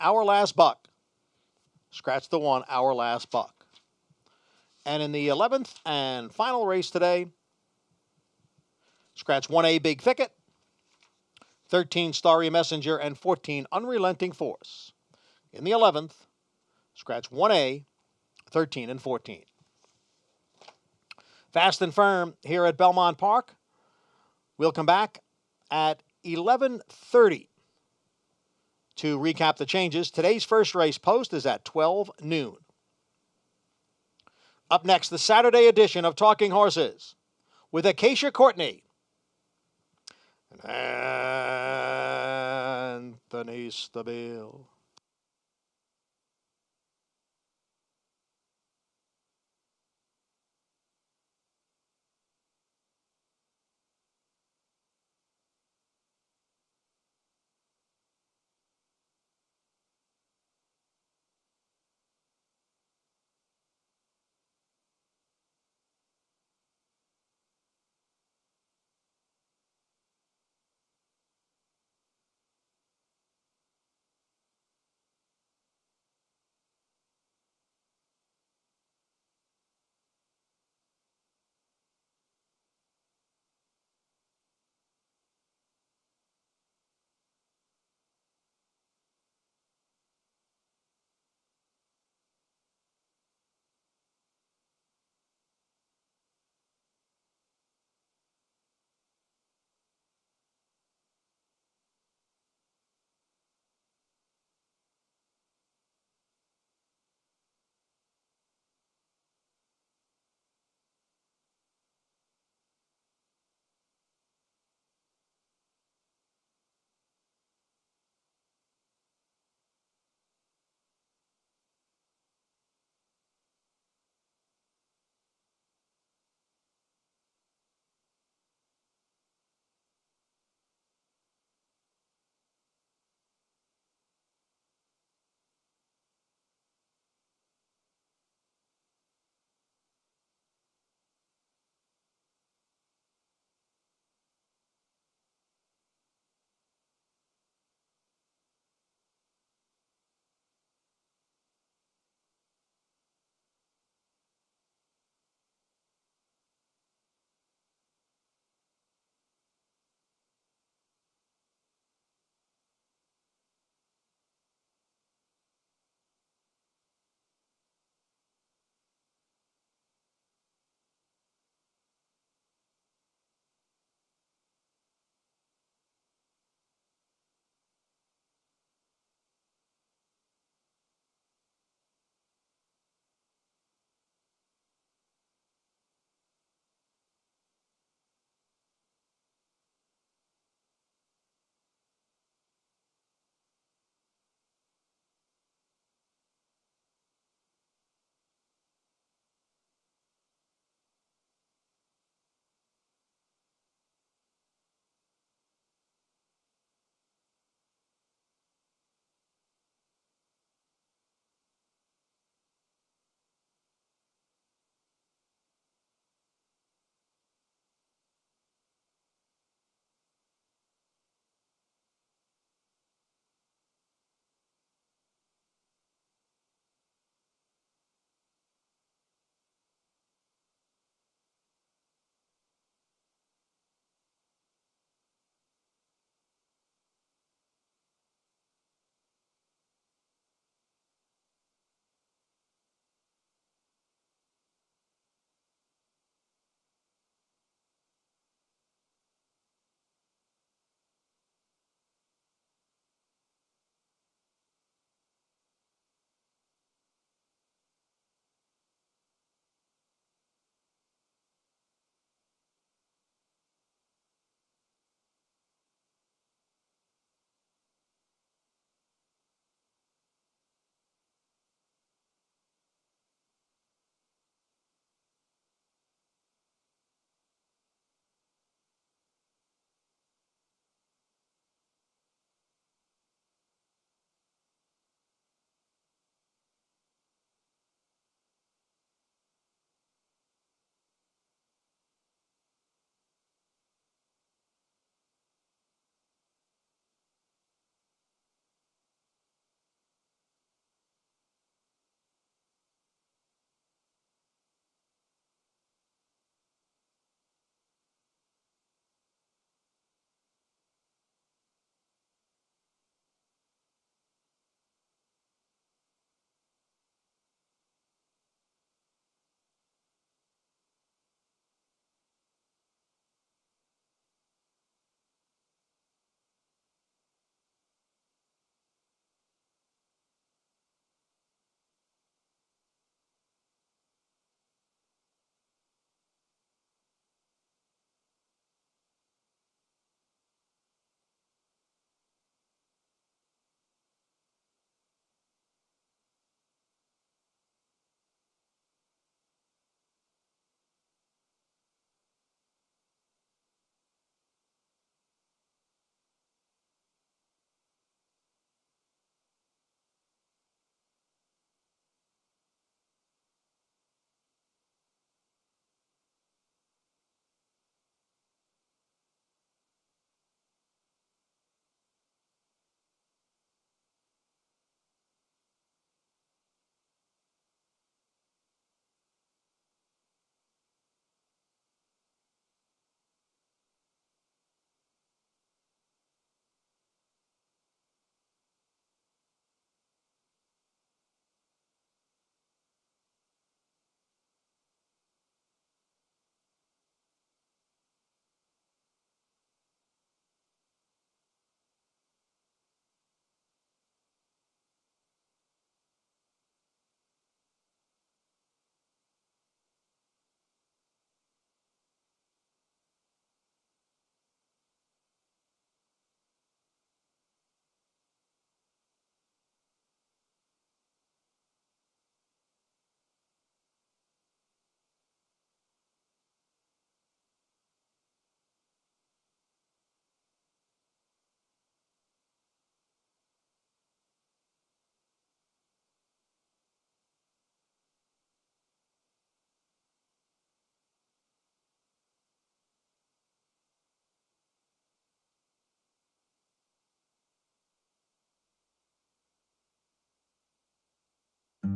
Our Last Buck. Scratch the 1, Our Last Buck. And in the 11th and final race today, scratch 1A, Big Thicket, 13, Starry Messenger, and 14, Unrelenting Force. In the 11th, scratch 1A, 13, and 14. Fast and Firm here at Belmont Park. We'll come back at 11:30 to recap the changes. Today's first race post is at 12 noon. Up next, the Saturday edition of Talking Horses with Acacia Courtney and Anthony Stabile.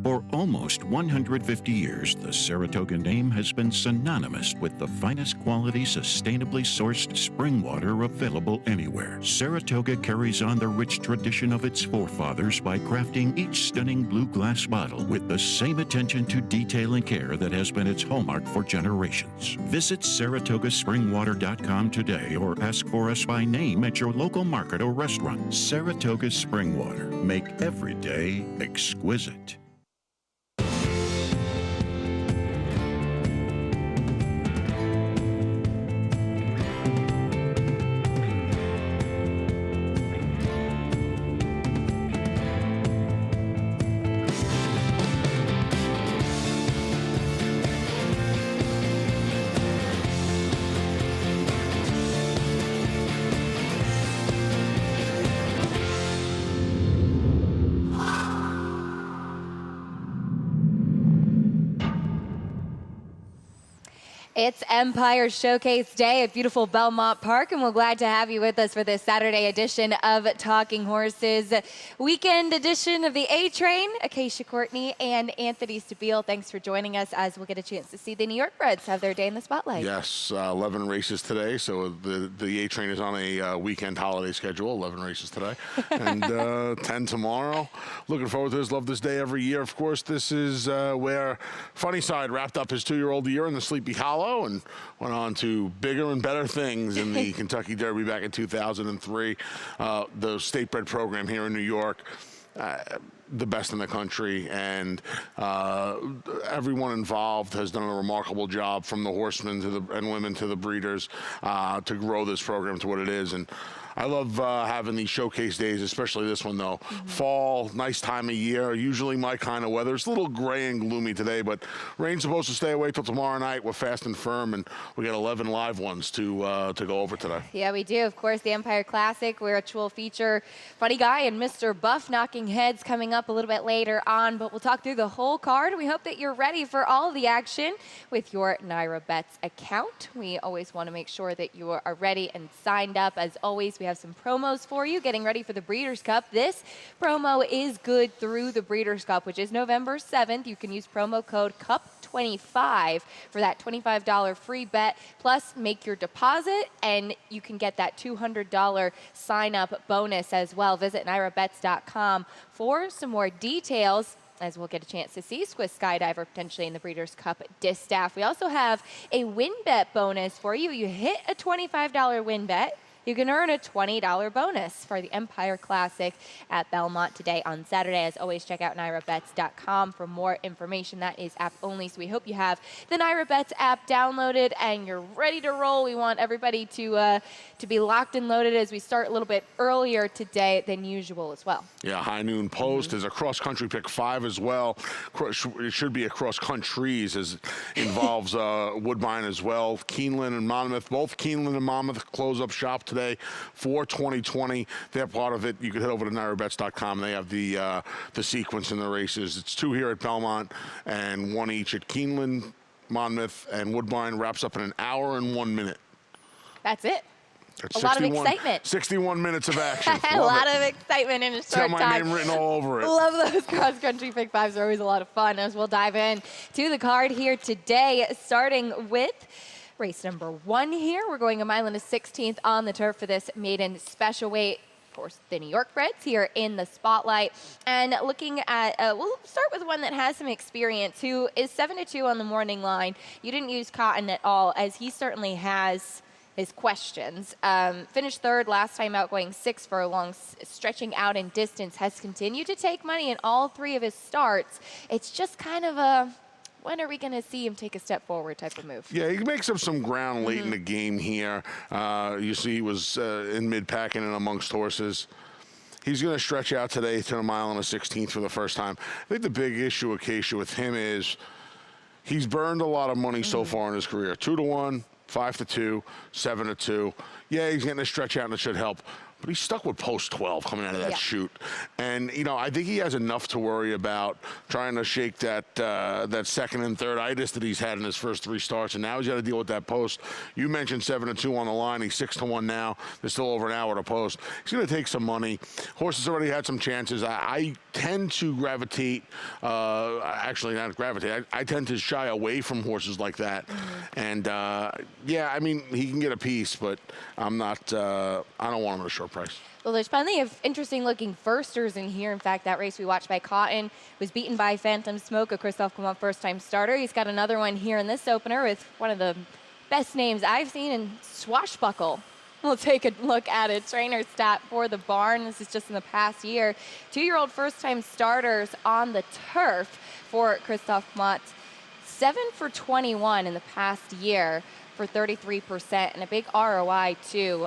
For almost 150 years, the Saratoga name has been synonymous with the finest quality, sustainably sourced spring water available anywhere. Saratoga carries on the rich tradition of its forefathers by crafting each stunning blue glass bottle with the same attention to detail and care that has been its hallmark for generations. Visit SaratogaSpringwater.com today or ask for us by name at your local market or restaurant. Saratoga Spring Water. Make every day exquisite. It's Empire Showcase Day at beautiful Belmont Park, and we're glad to have you with us for this Saturday edition of Talking Horses, weekend edition of the A-Train. Acacia Courtney and Anthony Stabile, thanks for joining us as we'll get a chance to see the New York Reds have their day in the spotlight. Yes, 11 races today, so the A-Train is on a weekend holiday schedule, 11 races today, and 10 tomorrow. Looking forward to this, love this day every year. Of course, this is where Funnyside wrapped up his 2-year-old year in the Sleepy Hollow and went on to bigger and better things in the Kentucky Derby back in 2003. The state bred program here in New York, the best in the country, and everyone involved has done a remarkable job, from the horsemen to and women to the breeders, to grow this program to what it is. And I love having these showcase days, especially this one though. Fall, nice time of year, usually my kind of weather. It's a little gray and gloomy today, but rain's supposed to stay away till tomorrow night. We're fast and firm, and we got 11 live ones to go over today. Yeah, we do. Of course, the Empire Classic, which will feature Funny Guy and Mr. Buff knocking heads coming up a little bit later on, but we'll talk through the whole card. We hope that you're ready for all the action with your Naira Bets account. We always want to make sure that you are ready and signed up. As always, we have some promos for you, getting ready for the Breeders' Cup. This promo is good through the Breeders' Cup, which is November 7th. You can use promo code CUP25 for that $25 free bet, plus make your deposit, and you can get that $200 sign-up bonus as well. Visit NairaBets.com for some more details, as we'll get a chance to see Swiss Skydiver potentially in the Breeders' Cup Distaff. We also have a win bet bonus for you. You hit a $25 win bet, you can earn a $20 bonus for the Empire Classic at Belmont today on Saturday. As always, check out NairaBets.com for more information. That is app only, so we hope you have the Naira Bets app downloaded and you're ready to roll. We want everybody to be locked and loaded as we start a little bit earlier today than usual as well. Yeah, High Noon Post is a cross-country pick 5 as well. It should be a cross-countries, as involves Woodbine as well. Keeneland and Monmouth, both Keeneland and Monmouth close up shop today for 2020. They're part of it. You can head over to NairaBets.com. They have the sequence in the races. It's 2 here at Belmont and 1 each at Keeneland, Monmouth, and Woodbine. Wraps up in an hour and 1 minute. That's it. That's a lot of excitement. 61 minutes of action. A lot of excitement in a short time. Got my name written all over it. Love those cross-country pick 5s. They're always a lot of fun, as we'll dive in to the card here today, starting with race number 1 here. We're going a mile and a 16th on the turf for this maiden special weight. Of course, the New York Reds here in the spotlight. And looking at, we'll start with one that has some experience, who is 7-2 on the morning line. You didn't use Cotton at all, as he certainly has his questions. Finished 3rd last time out, going 6 furlongs, stretching out in distance, has continued to take money in all 3 of his starts. It's just kind of a, when are we going to see him take a step forward type of move? Yeah, he makes up some ground late in the game here. You see he was in mid-pack and in amongst horses. He's going to stretch out today to a mile and a 16th for the first time. I think the big issue, Acacia, with him is he's burned a lot of money so far in his career. 2-1, 5-2, 7-2. Yeah, he's getting a stretch out and it should help. but he's stuck with post 12 coming out of that Yeah. chute. And, you know, I think he has enough to worry about trying to shake that that second and third itis that he's had in his first 3 starts, and now he's got to deal with that post. You mentioned 7-2 on the line. He's 6-1 now. There's still over an hour to post. He's going to take some money. Horse has already had some chances. I tend to gravitate, actually not gravitate, I tend to shy away from horses like that. And, yeah, I mean, he can get a piece, but I'm not, I don't want him at a short price. Well, there's plenty of interesting-looking firsters in here. In fact, that race we watched by Cotton was beaten by Phantom Smoke, a Christophe Clement first-time starter. He's got another one here in this opener with one of the best names I've seen in Swashbuckle. We'll take a look at a trainer stat for the barn. This is just in the past year. 2-year-old first-time starters on the turf for Christophe Clement. 7 for 21 in the past year for 33% and a big ROI too.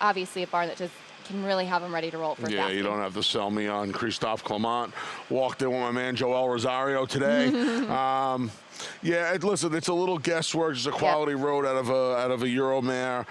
Obviously a barn that just can really have him ready to roll for Yeah, you don't have to sell me on Christophe Clement. Walked in with my man Joel Rosario today. Yeah, listen, it's a little guesswork. It's a quality road out of a Euro mare.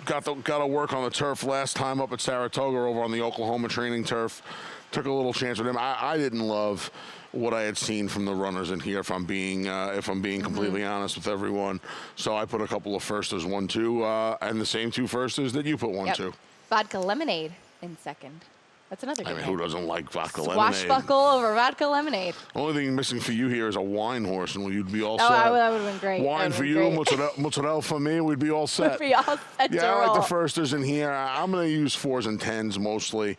Got to work on the turf last time up at Saratoga over on the Oklahoma training turf. Took a little chance with him. I didn't love what I had seen from the runners in here, if I'm being completely honest with everyone. So I put a couple of firsters, 1-2, and the same 2 firsters that you put 1-2. Vodka Lemonade in second. That's another good I mean, name. who doesn't like vodka lemonade? Swashbuckle over Vodka Lemonade. Only thing missing for you here is a wine horse, and you'd be all Oh, set. that would have been great. Wine for you, mozzarella for me, we'd be all set. We'd be all set to Yeah, I like roll. the firsters in here. I'm going to use 4s and 10s mostly.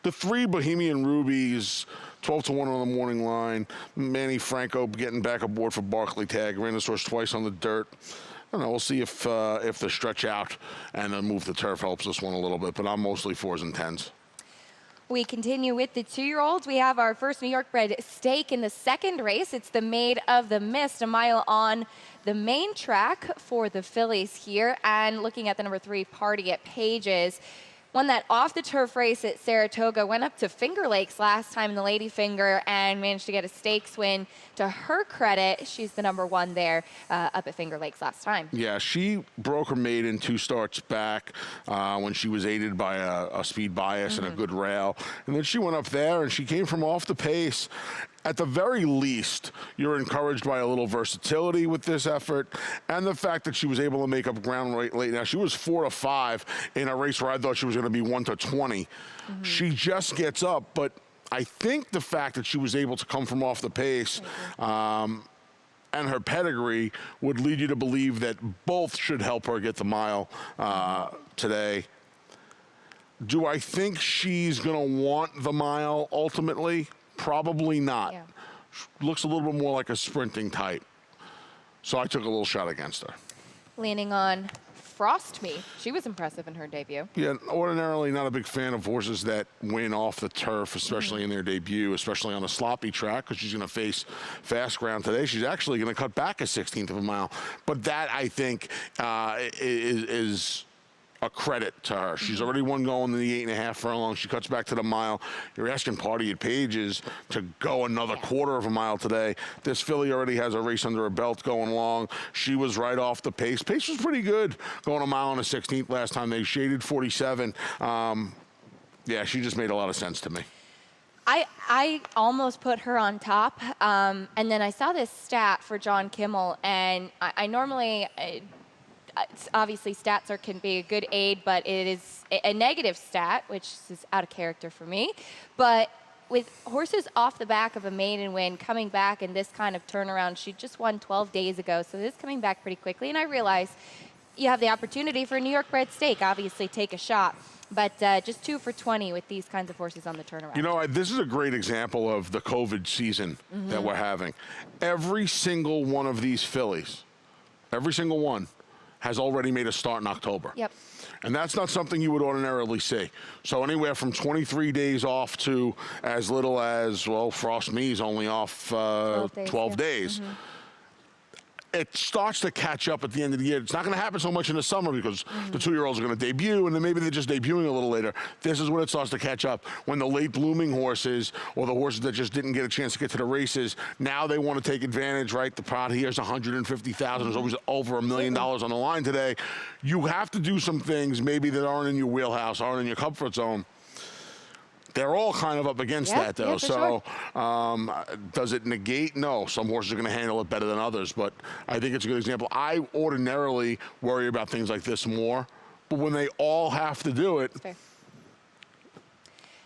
The 3 Bohemian Rubies, 12-1 on the morning line. Manny Franco getting back aboard for Barkley Tag. Ran this horse twice on the dirt. I don't know. We'll see if the stretch out and then move the turf helps this one a little bit. But I'm mostly 4s and 10s. We continue with the 2-year-olds. We have our first New York bred stake in the second race. It's the Maid of the Mist, a mile on the main track for the fillies here. And looking at the number 3, Party at Pages. Won that off-the-turf race at Saratoga, went up to Finger Lakes last time in the Lady Finger and managed to get a stakes win. To her credit, she's the number 1 there up at Finger Lakes last time. Yeah, she broke her maiden 2 starts back when she was aided by a speed bias and a good rail. And then she went up there and she came from off the pace. At the very least, you're encouraged by a little versatility with this effort and the fact that she was able to make up ground right late. Now, she was 4-5 in a race where I thought she was going to be 1-20. She just gets up, but I think the fact that she was able to come from off the pace and her pedigree would lead you to believe that both should help her get the mile today. Do I think she's going to want the mile ultimately? Probably not. Yeah. Looks a little bit more like a sprinting type. So I took a little shot against her. Leaning on Frost Me. She was impressive in her debut. Yeah, ordinarily not a big fan of horses that win off the turf, especially in their debut, especially on a sloppy track, because she's going to face fast ground today. She's actually going to cut back a 16th of a mile. But that, I think, is a credit to her. She's already won going in the 8.5 furlong. She cuts back to the mile. You're asking Party at Pages to go another quarter of a mile today. This filly already has a race under her belt going long. She was right off the pace. Pace was pretty good going a mile and a 16th last time. They shaded 47. Yeah, she just made a lot of sense to me. I almost put her on top, and then I saw this stat for John Kimmel, and I normally... obviously, stats can be a good aid, but it is a negative stat, which is out of character for me. But with horses off the back of a maiden win, coming back in this kind of turnaround, she just won 12 days ago, so this is coming back pretty quickly. And I realize you have the opportunity for a New York bred stake, obviously take a shot. But just 2 for 20 with these kinds of horses on the turnaround. You know, this is a great example of the COVID season that we're having. Every single one of these fillies, every single one, has already made a start in October. Yep. And that's not something you would ordinarily see. So anywhere from 23 days off to as little as, well, Frost Me's only off 12 days. it starts to catch up at the end of the year. It's not going to happen so much in the summer because the 2-year-olds are going to debut, and then maybe they're just debuting a little later. This is when it starts to catch up. When the late blooming horses or the horses that just didn't get a chance to get to the races, now they want to take advantage, right? The pot here is 150,000. There's always over $1 million on the line today. You have to do some things maybe that aren't in your wheelhouse, aren't in your comfort zone. They're all kind of up against that, though. Yeah, so does it negate? No. Some horses are going to handle it better than others, but I think it's a good example. I ordinarily worry about things like this more, but when they all have to do it.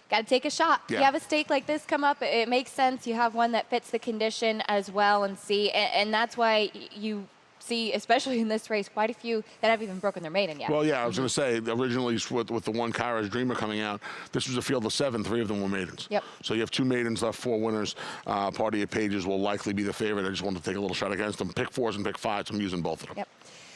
Got to take a shot. Yeah. You have a stake like this come up, it makes sense. You have one that fits the condition as well, and that's why you see, especially in this race, quite a few that haven't even broken their maiden yet. Well, yeah, I was going to say, originally with the one Kyra's Dreamer coming out, this was a field of 7, 3 of them were maidens. Yep. So you have 2 maidens left, 4 winners. Party of Pages will likely be the favorite. I just wanted to take a little shot against them. Pick 4s and pick 5s. I'm using both of them. Yep.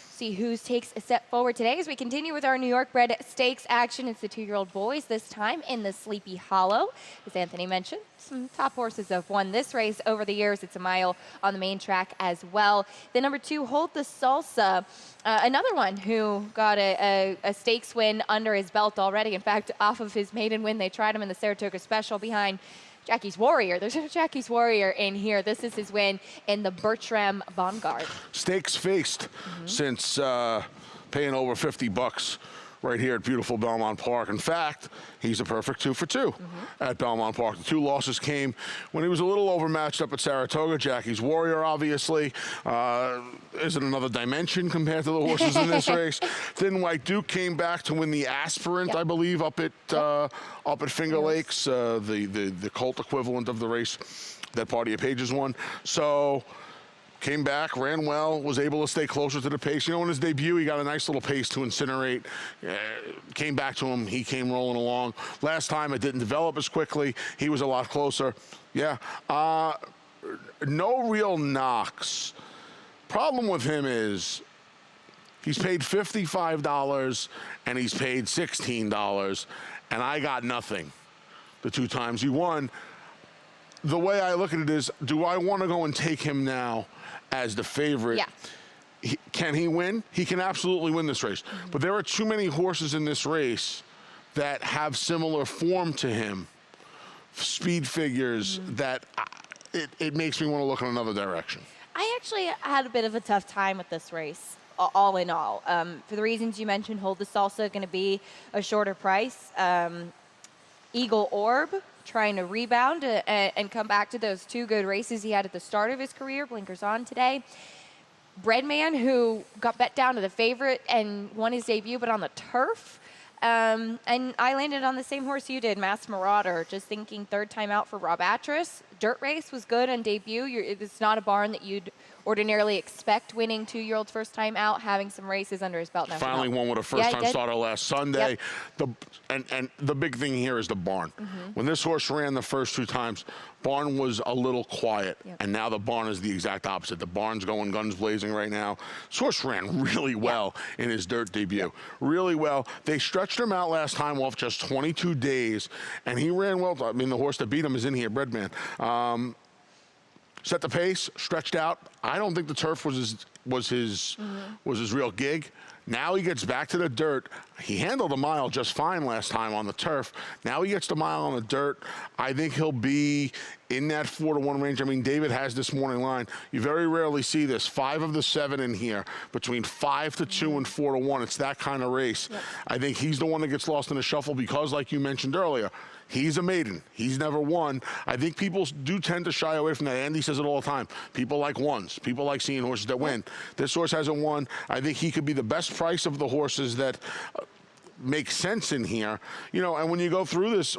See who takes a step forward today as we continue with our New York bred stakes action. It's the 2-year-old boys, this time in the Sleepy Hollow. As Anthony mentioned, some top horses have won this race over the years. It's a mile on the main track as well. The number 2, Hold the Salsa, another one who got a stakes win under his belt already. In fact, off of his maiden win, they tried him in the Saratoga Special behind Jackie's Warrior. There's a Jackie's Warrior in here. This is his win in the Bertram Bongarde. Stakes faced since paying over $50 right here at beautiful Belmont Park. In fact, he's a perfect 2 for 2 at Belmont Park. The 2 losses came when he was a little overmatched up at Saratoga. Jackie's Warrior, obviously, is in another dimension compared to the horses in this race. Thin White Duke came back to win the Aspirant, I believe, up at Finger Lakes, the colt equivalent of the race that Party of Pages won. So came back, ran well, was able to stay closer to the pace. You know, in his debut, he got a nice little pace to Incinerate. Came back to him. He came rolling along. Last time, it didn't develop as quickly. He was a lot closer. Yeah. No real knocks. Problem with him is he's paid $55 and he's paid $16, and I got nothing the 2 times he won. The way I look at it is, do I want to go and take him now as the favorite? Yeah. Can he win? He can absolutely win this race. But there are too many horses in this race that have similar form to him, speed figures, that it makes me want to look in another direction. I actually had a bit of a tough time with this race, all in all. For the reasons you mentioned, Hold the Salsa going to be a shorter price. Eagle Orb trying to rebound and come back to those 2 good races he had at the start of his career. Blinkers on today. Breadman, who got bet down to the favorite and won his debut, but on the turf. And I landed on the same horse you did, Mass Marauder, just thinking 3rd time out for Rob Atras. Dirt race was good on debut. It's not a barn that you'd ordinarily expect winning 2-year-old's first time out, having some races under his belt now. Finally won with a first-time starter last Sunday. Yep. And the big thing here is the barn. When this horse ran the first 2 times, barn was a little quiet, and now the barn is the exact opposite. The barn's going guns blazing right now. This horse ran really well in his dirt debut. Really well. They stretched him out last time off just 22 days, and he ran well. I mean, the horse that beat him is in here, Breadman. Set the pace, stretched out. I don't think the turf was his real gig. Now he gets back to the dirt. He handled a mile just fine last time on the turf. Now he gets the mile on the dirt. I think he'll be in that 4-1 range. I mean, David has this morning line. You very rarely see this. 5 of the 7 in here, between 5-2 and 4-1. It's that kind of race. Yep. I think he's the one that gets lost in the shuffle because, like you mentioned earlier, he's a maiden. He's never won. I think people do tend to shy away from that. Andy says it all the time. People like ones. People like seeing horses that win. This horse hasn't won. I think he could be the best price of the horses that make sense in here. You know, and when you go through this,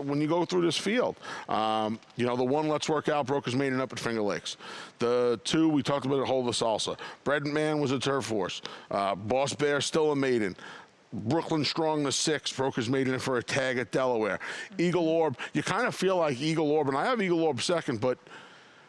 field, you know, the 1 Let's Work Out broke his maiden up at Finger Lakes. The 2, we talked about, Hold the Salsa. Breadman was a turf horse. Boss Bear still a maiden. Brooklyn Strong, the 6, broke his maiden for a tag at Delaware. Eagle Orb, you kind of feel like Eagle Orb, and I have Eagle Orb second, but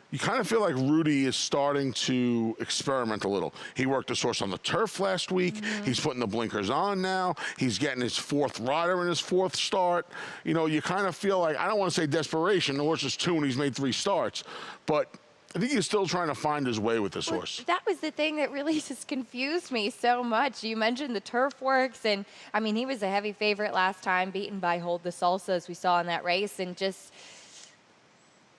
you kind of feel like Rudy is starting to experiment a little. He worked this horse on the turf last week. He's putting the blinkers on now. He's getting his 4th rider in his 4th start. You know, you kind of feel like, I don't want to say desperation. The horse is 2 and he's made 3 starts, but I think he's still trying to find his way with this horse. That was the thing that really just confused me so much. You mentioned the turf works, and I mean, he was a heavy favorite last time, beaten by Hold the Salsa, as we saw in that race, and just,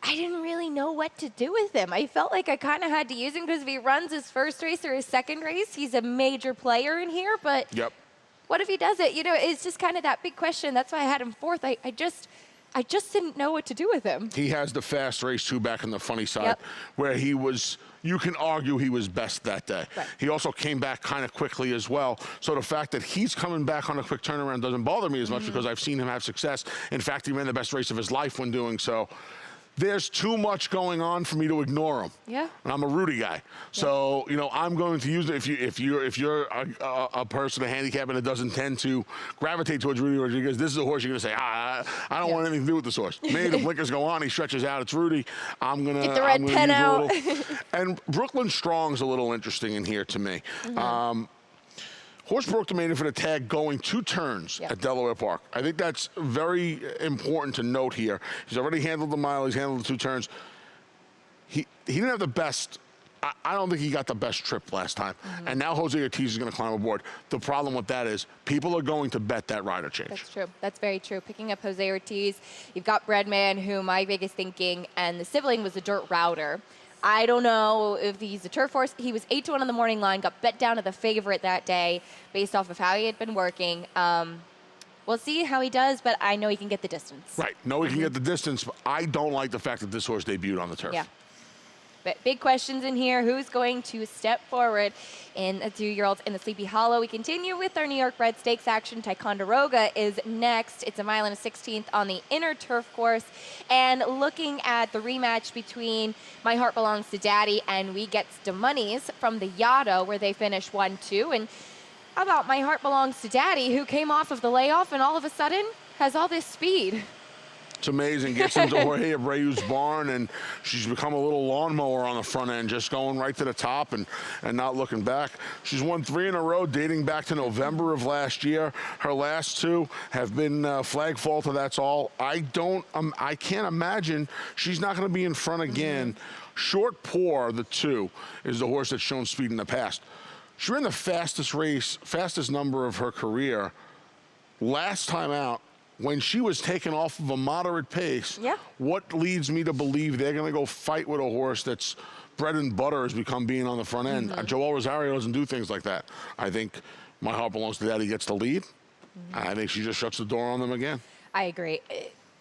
I didn't really know what to do with him. I felt like I kind of had to use him because if he runs his first race or his second race, he's a major player in here, but what if he does it? You know, it's just kind of that big question. That's why I had him fourth. I just didn't know what to do with him. He has the fast race, too, back on the funny side, where he was, you can argue he was best that day. Right. He also came back kind of quickly as well. So the fact that he's coming back on a quick turnaround doesn't bother me as much because I've seen him have success. In fact, he ran the best race of his life when doing so. There's too much going on for me to ignore him. Yeah. And I'm a Rudy guy. So, you know, I'm going to use it. If you're a person, a handicap, and it doesn't tend to gravitate towards Rudy Rodriguez, this is a horse you're going to say, I don't want anything to do with this horse. Maybe the blinkers go on, he stretches out, it's Rudy. I'm going to get the red pen out. And Brooklyn Strong's a little interesting in here to me. Horse broke the maiden for the tag going 2 turns at Delaware Park. I think that's very important to note here. He's already handled the mile. He's handled the 2 turns. He didn't have the best. I don't think he got the best trip last time. And now Jose Ortiz is going to climb aboard. The problem with that is people are going to bet that rider change. That's true. That's very true. Picking up Jose Ortiz, you've got Breadman, who my biggest thinking, and the sibling was a dirt router. I don't know if he's a turf horse. He was 8-1 on the morning line, got bet down to the favorite that day based off of how he had been working. We'll see how he does, but I know he can get the distance. Right. No, he can get the distance, but I don't like the fact that this horse debuted on the turf. Yeah. But big questions in here. Who's going to step forward in the 2-year-olds in the Sleepy Hollow? We continue with our New York bred stakes action. Ticonderoga is next. It's a 1.1/16 on the inner turf course. And looking at the rematch between My Heart Belongs to Daddy and We Gets the Monies from the Yaddo, where they finished 1-2. And how about My Heart Belongs to Daddy, who came off of the layoff and all of a sudden has all this speed? It's amazing. Gets into Jorge Abreu's barn, and she's become a little lawnmower on the front end, just going right to the top and not looking back. She's won 3 in a row, dating back to November of last year. Her last 2 have been flag faulted. That's all. I can't imagine she's not going to be in front again. Short Pour, the 2, is the horse that's shown speed in the past. She ran the fastest number of her career last time out, when she was taken off of a moderate pace. What leads me to believe they're going to go fight with a horse that's bread and butter has become being on the front end? Joel Rosario doesn't do things like that. I think My Heart Belongs to Daddy gets the lead. I think she just shuts the door on them again. I agree.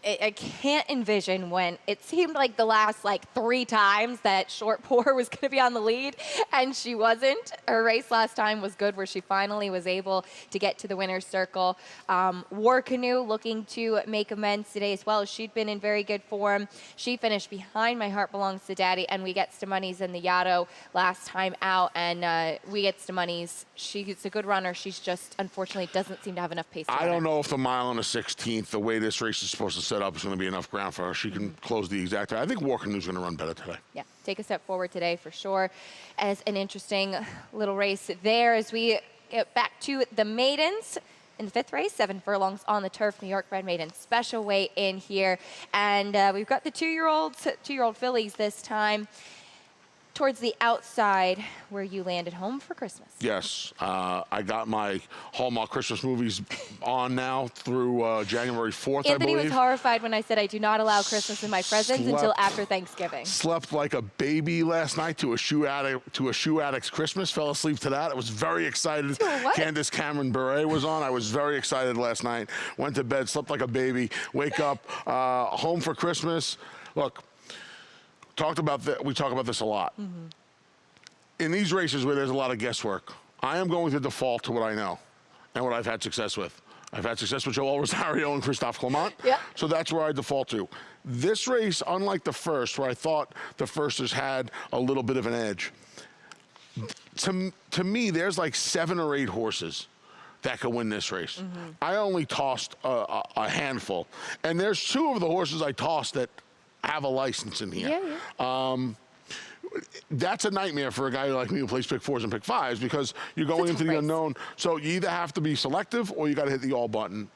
I can't envision when it seemed like the last 3 times that Short Pour was going to be on the lead, and she wasn't. Her race last time was good, where she finally was able to get to the winner's circle. War Canoe looking to make amends today as well. She'd been in very good form. She finished behind My Heart Belongs to Daddy and We Gets to Monies in the Yaddo last time out, and We Gets to Monies, she's a good runner. She's just, unfortunately, doesn't seem to have enough pace. I don't know if the 1.1/16, the way this race is supposed to set up, is going to be enough ground for her. She can close the exact time. I think War Canoe's going to run better today. Yeah, take a step forward today for sure, as an interesting little race there. As we get back to the maidens in the 5th race, 7 furlongs on the turf, New York bred maiden special weight in here. And we've got the 2-year-old fillies this time towards the outside where you landed home for Christmas. Yes. I got my Hallmark Christmas movies on now through January 4th, Anthony I believe. was horrified when I said I do not allow Christmas in my presents until after Thanksgiving. Slept like a baby last night to a shoe addict's Christmas. Fell asleep to that. I was very excited. Candace Cameron Bure was on. I was very excited last night. Went to bed, slept like a baby. Wake up, home for Christmas. Look, we talk about this a lot. In these races where there's a lot of guesswork, I am going to default to what I know and what I've had success with. I've had success with Joel Rosario and Christophe Clement, so that's where I default to. This race, unlike the first, where I thought the firsters had a little bit of an edge, to me, there's like 7 or 8 horses that could win this race. I only tossed a handful, and there's 2 of the horses I tossed that have a license in here. That's a nightmare for a guy like me who plays pick 4s and pick 5s, because you're going into the unknown. So you either have to be selective or you got to hit the all button.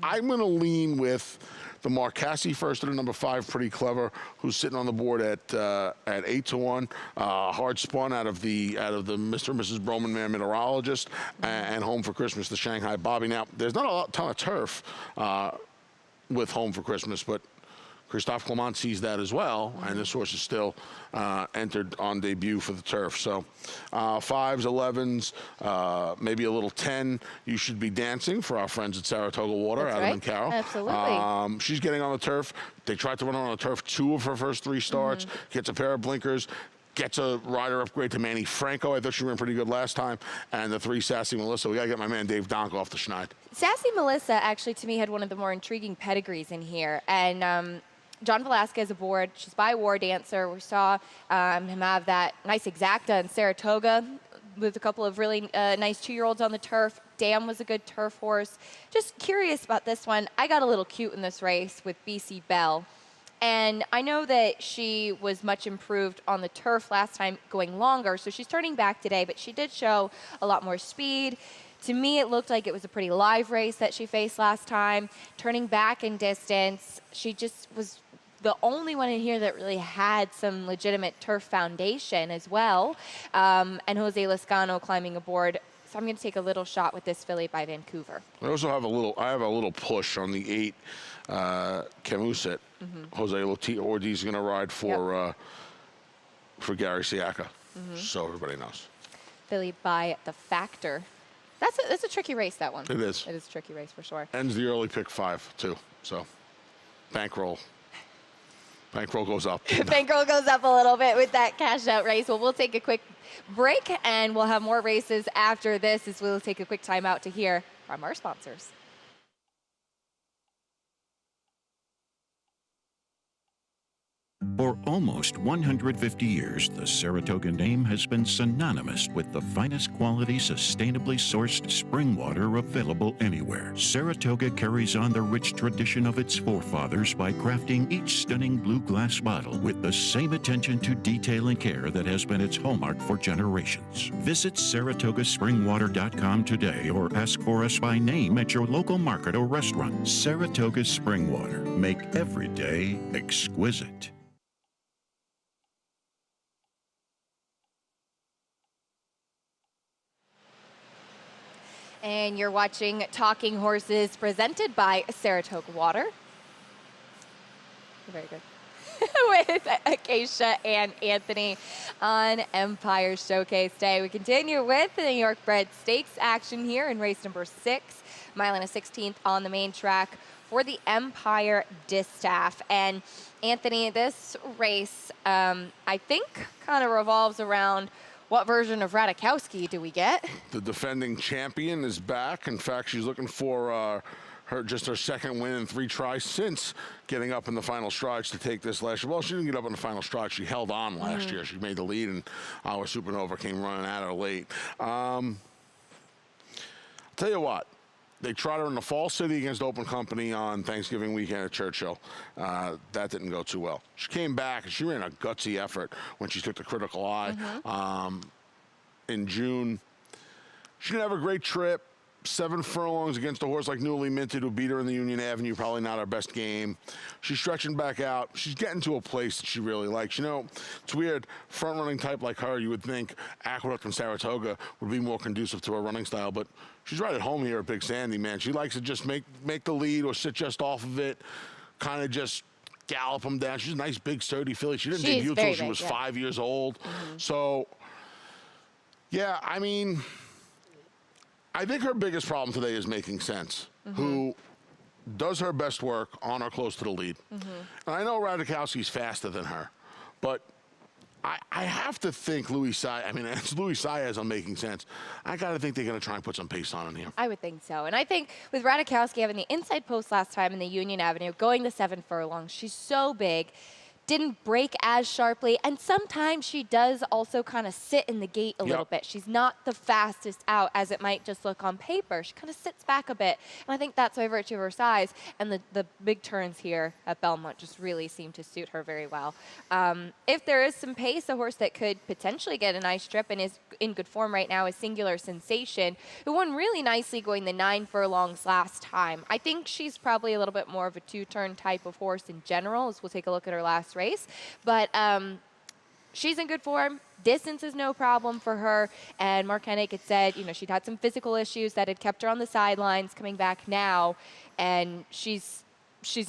I'm going to lean with the Marcassi first to the number 5, Pretty Clever, who's sitting on the board at 8-1. Hard spun out of the Mr. and Mrs. Broman Man Meteorologist, and Home for Christmas, the Shanghai Bobby. Now, there's not a ton of turf with Home for Christmas, but Christophe Clement sees that as well, and this horse is still entered on debut for the turf. So 5s, 11s, maybe a little 10. You should be dancing for our friends at Saratoga Water, That's Adam right. and Carol. Absolutely. She's getting on the turf. They tried to run her on the turf 2 of her first 3 starts, gets a pair of blinkers, gets a rider upgrade to Manny Franco. I thought she ran pretty good last time. And the 3, Sassy Melissa. We got to get my man Dave Donk off the schneid. Sassy Melissa actually, to me, had one of the more intriguing pedigrees in here. And John Velasquez aboard. She's by War Dancer. We saw him have that nice exacta in Saratoga with a couple of really nice 2-year-olds on the turf. Dam was a good turf horse. Just curious about this one. I got a little cute in this race with BC Bell. And I know that she was much improved on the turf last time going longer, so she's turning back today, but she did show a lot more speed. To me, it looked like it was a pretty live race that she faced last time. Turning back in distance, she just was the only one in here that really had some legitimate turf foundation as well. And Jose Lascano climbing aboard. So I'm going to take a little shot with this filly by Vancouver. I also have a little push on the 8 Camuset. Jose Ortiz is going to ride for Gary Siaka. So everybody knows. Filly by the Factor. That's a tricky race, that one. It is. It is a tricky race for sure. Ends the early pick 5 too. So bankroll goes up. Bankroll goes up a little bit with that cash out race. Well, we'll take a quick break and we'll have more races after this as we'll take a quick time out to hear from our sponsors. For almost 150 years, the Saratoga name has been synonymous with the finest quality, sustainably sourced spring water available anywhere. Saratoga carries on the rich tradition of its forefathers by crafting each stunning blue glass bottle with the same attention to detail and care that has been its hallmark for generations. Visit SaratogaSpringwater.com today or ask for us by name at your local market or restaurant. Saratoga Spring Water. Make every day exquisite. And you're watching Talking Horses presented by Saratoga Water. Very good. With Acacia and Anthony on Empire Showcase Day. We continue with the New York Bred Stakes action here in race number 6, mile and a 16th on the main track for the Empire Distaff. And Anthony, this race, I think, kind of revolves around what version of Radikowski do we get? The defending champion is back. In fact, she's looking for her second win in 3 tries since getting up in the final strides to take this last year. Well, she didn't get up in the final stride. She held on last year. She made the lead, and our Supernova came running at her late. I'll tell you what. They tried her in the Fall City against Open Company on Thanksgiving weekend at Churchill. That didn't go too well. She came back, and she ran a gutsy effort when she took the Critical Eye in June. She didn't have a great trip. 7 furlongs against a horse like Newly Minted, who beat her in the Union Avenue, probably not her best game. She's stretching back out. She's getting to a place that she really likes. You know, it's weird. Front-running type like her, you would think Aqueduct and Saratoga would be more conducive to her running style, but she's right at home here at Big Sandy, man. She likes to just make the lead or sit just off of it, kind of just gallop them down. She's a nice, big, sturdy filly. She didn't debut until she was 5 years old. So, yeah, I mean, I think her biggest problem today is Making Sense, who does her best work on or close to the lead. And I know Radikowski's faster than her, but I have to think it's Louis Saez on Making Sense. I got to think they're going to try and put some pace on in here. I would think so. And I think with Radikowski having the inside post last time in the Union Avenue, going the 7 furlongs, she's so big. didn't break as sharply, and sometimes she does also kind of sit in the gate a little bit. She's not the fastest out as it might just look on paper. She kind of sits back a bit, and I think that's by virtue of her size, and the big turns here at Belmont just really seem to suit her very well. If there is some pace, a horse that could potentially get a nice trip and is in good form right now is Singular Sensation, who won really nicely going the 9 furlongs last time. I think she's probably a little bit more of a two-turn type of horse in general, as we'll take a look at her last race. But she's in good form. Distance is no problem for her. And Mark Hennick had said, she'd had some physical issues that had kept her on the sidelines, coming back now. And she's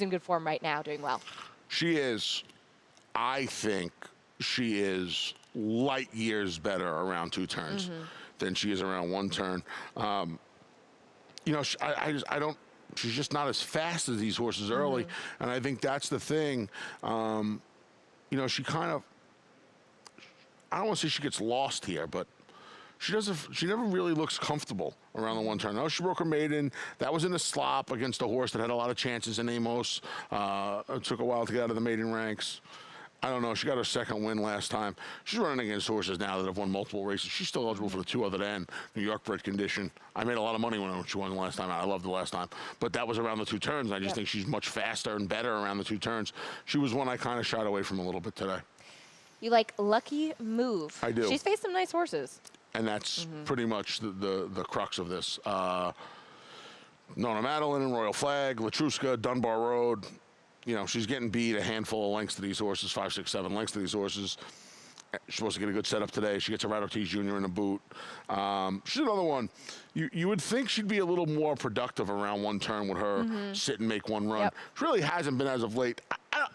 in good form right now, doing well. She is. I think she is light years better around two turns than she is around one turn. I don't. She's just not as fast as these horses early, and I think that's the thing. She kind of. I don't want to say she gets lost here, but she never really looks comfortable around the one turn. No, she broke her maiden. That was in a slop against a horse that had a lot of chances in Amos. It took a while to get out of the maiden ranks. I don't know. She got her second win last time. She's running against horses now that have won multiple races. She's still eligible for the 2 other end, New York bred condition. I made a lot of money when she won the last time. I loved the last time. But that was around the 2 turns. I just think she's much faster and better around the 2 turns. She was one I kind of shied away from a little bit today. You like Lucky Move. I do. She's faced some nice horses. And that's pretty much the crux of this. Nona Madeline and Royal Flag, Latruska, Dunbar Road. She's getting beat a handful of lengths to these horses, 5, 6, 7 lengths to these horses. She's supposed to get a good setup today. She gets a Rat Ortiz Jr. in a boot. She's another one. You would think she'd be a little more productive around one turn with her sit and make one run. Yep. She really hasn't been as of late.